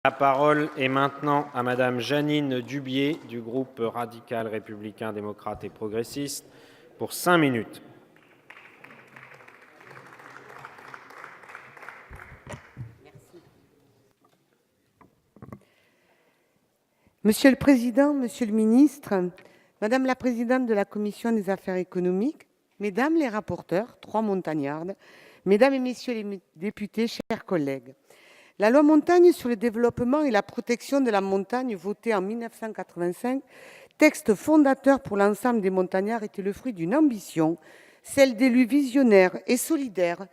La parole est maintenant à Madame Jeannine Dubié du groupe radical républicain démocrate et progressiste pour 5 minutes. Monsieur le Président, Monsieur le Ministre, Madame la Présidente de la Commission des Affaires économiques, Mesdames les rapporteurs, 3 montagnardes, Mesdames et Messieurs les députés, chers collègues. La loi Montagne sur le développement et la protection de la montagne, votée en 1985, texte fondateur pour l'ensemble des montagnards, était le fruit d'une ambition, celle d'élus visionnaires et solidaires,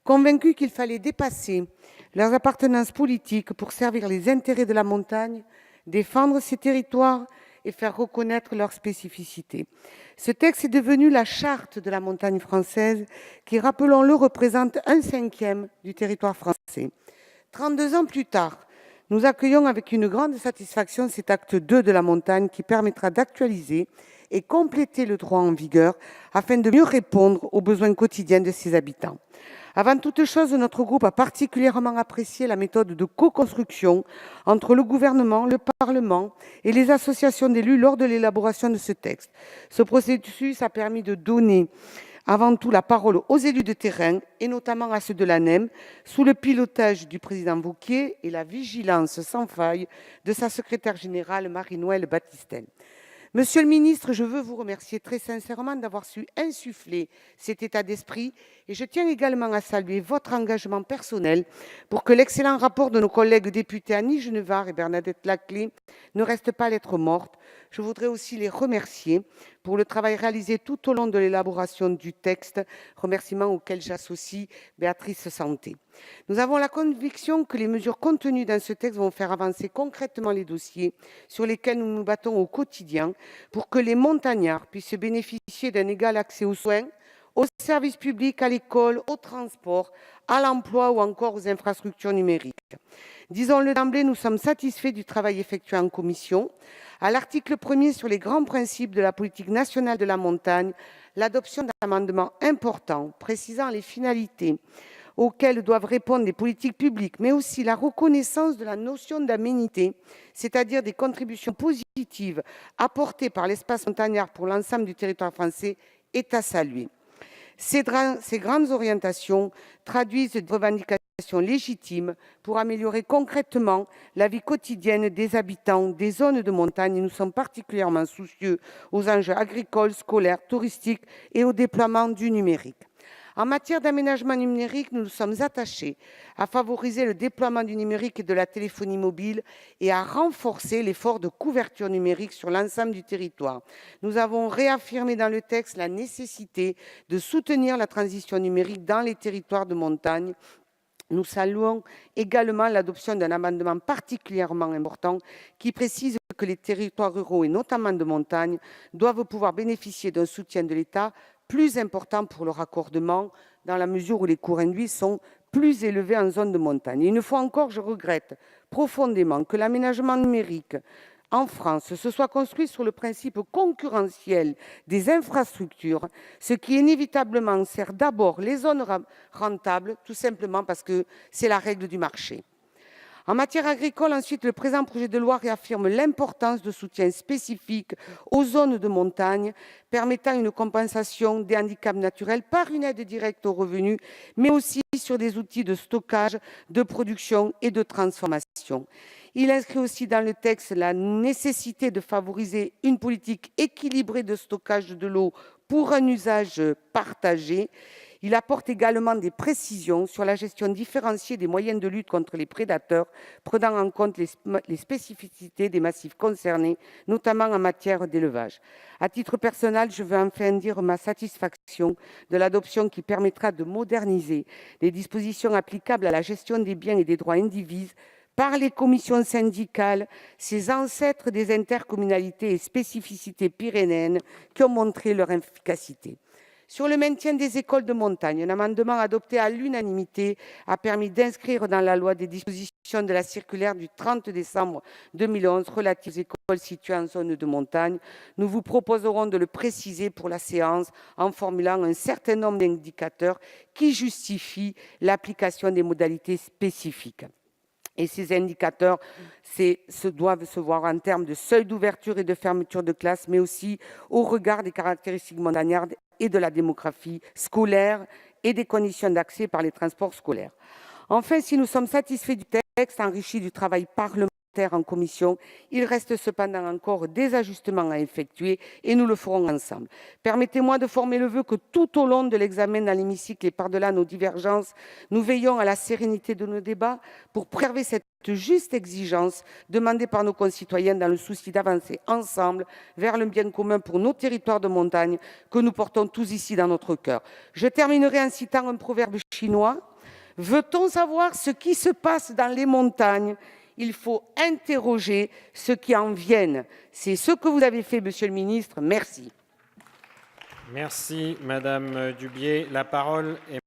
convaincus qu'il fallait dépasser leurs appartenances politiques pour servir les intérêts de la montagne, défendre ses territoires et faire reconnaître leurs spécificités. Ce texte est devenu la charte de la montagne française qui, rappelons-le, représente 1/5 du territoire français. 32 ans plus tard, nous accueillons avec une grande satisfaction cet acte 2 de la montagne qui permettra d'actualiser et compléter le droit en vigueur afin de mieux répondre aux besoins quotidiens de ses habitants. Avant toute chose, notre groupe a particulièrement apprécié la méthode de co-construction entre le gouvernement, le Parlement et les associations d'élus lors de l'élaboration de ce texte. Ce processus a permis de donner avant tout la parole aux élus de terrain et notamment à ceux de l'ANEM, sous le pilotage du président Wauquiez et la vigilance sans faille de sa secrétaire générale Marie-Noëlle Battistel. Monsieur le ministre, je veux vous remercier très sincèrement d'avoir su insuffler cet état d'esprit et je tiens également à saluer votre engagement personnel pour que l'excellent rapport de nos collègues députés Annie Genevard et Bernadette Laclais ne reste pas lettre morte. Je voudrais aussi les remercier pour le travail réalisé tout au long de l'élaboration du texte, remerciements auxquels j'associe Béatrice Santé. Nous avons la conviction que les mesures contenues dans ce texte vont faire avancer concrètement les dossiers sur lesquels nous nous battons au quotidien pour que les montagnards puissent bénéficier d'un égal accès aux soins, aux services publics, à l'école, au transport, à l'emploi ou encore aux infrastructures numériques. Disons-le d'emblée, nous sommes satisfaits du travail effectué en commission. À l'article 1er sur les grands principes de la politique nationale de la montagne, l'adoption d'amendements importants précisant les finalités auxquelles doivent répondre les politiques publiques, mais aussi la reconnaissance de la notion d'aménité, c'est-à-dire des contributions positives apportées par l'espace montagnard pour l'ensemble du territoire français, est à saluer. Ces grandes orientations traduisent des revendications légitimes pour améliorer concrètement la vie quotidienne des habitants des zones de montagne. Nous sommes particulièrement soucieux aux enjeux agricoles, scolaires, touristiques et au déploiement du numérique. En matière d'aménagement numérique, nous nous sommes attachés à favoriser le déploiement du numérique et de la téléphonie mobile et à renforcer l'effort de couverture numérique sur l'ensemble du territoire. Nous avons réaffirmé dans le texte la nécessité de soutenir la transition numérique dans les territoires de montagne. Nous saluons également l'adoption d'un amendement particulièrement important qui précise que les territoires ruraux et notamment de montagne doivent pouvoir bénéficier d'un soutien de l'État plus important pour le raccordement dans la mesure où les coûts induits sont plus élevés en zone de montagne. Et une fois encore, je regrette profondément que l'aménagement numérique en France se soit construit sur le principe concurrentiel des infrastructures, ce qui inévitablement sert d'abord les zones rentables, tout simplement parce que c'est la règle du marché. En matière agricole, ensuite, le présent projet de loi réaffirme l'importance de soutien spécifique aux zones de montagne, permettant une compensation des handicaps naturels par une aide directe aux revenus, mais aussi sur des outils de stockage, de production et de transformation. Il inscrit aussi dans le texte la nécessité de favoriser une politique équilibrée de stockage de l'eau pour un usage partagé. Il apporte également des précisions sur la gestion différenciée des moyens de lutte contre les prédateurs, prenant en compte les spécificités des massifs concernés, notamment en matière d'élevage. À titre personnel, je veux enfin dire ma satisfaction de l'adoption qui permettra de moderniser les dispositions applicables à la gestion des biens et des droits indivis par les commissions syndicales, ces ancêtres des intercommunalités et spécificités pyrénéennes qui ont montré leur efficacité. Sur le maintien des écoles de montagne, un amendement adopté à l'unanimité a permis d'inscrire dans la loi des dispositions de la circulaire du 30 décembre 2011 relative aux écoles situées en zone de montagne. Nous vous proposerons de le préciser pour la séance en formulant un certain nombre d'indicateurs qui justifient l'application des modalités spécifiques. Et ces indicateurs doivent se voir en termes de seuil d'ouverture et de fermeture de classe, mais aussi au regard des caractéristiques montagnardes et de la démographie scolaire et des conditions d'accès par les transports scolaires. Enfin, si nous sommes satisfaits du texte enrichi du travail parlementaire en commission, il reste cependant encore des ajustements à effectuer et nous le ferons ensemble. Permettez-moi de former le vœu que tout au long de l'examen dans l'hémicycle et par-delà nos divergences, nous veillons à la sérénité de nos débats pour préserver cette juste exigence demandée par nos concitoyens dans le souci d'avancer ensemble vers le bien commun pour nos territoires de montagne que nous portons tous ici dans notre cœur. Je terminerai en citant un proverbe chinois. Veut-on savoir ce qui se passe dans les montagnes ? Il faut interroger ceux qui en viennent. C'est ce que vous avez fait, Monsieur le ministre. Merci. Merci, Madame Dubié. La parole est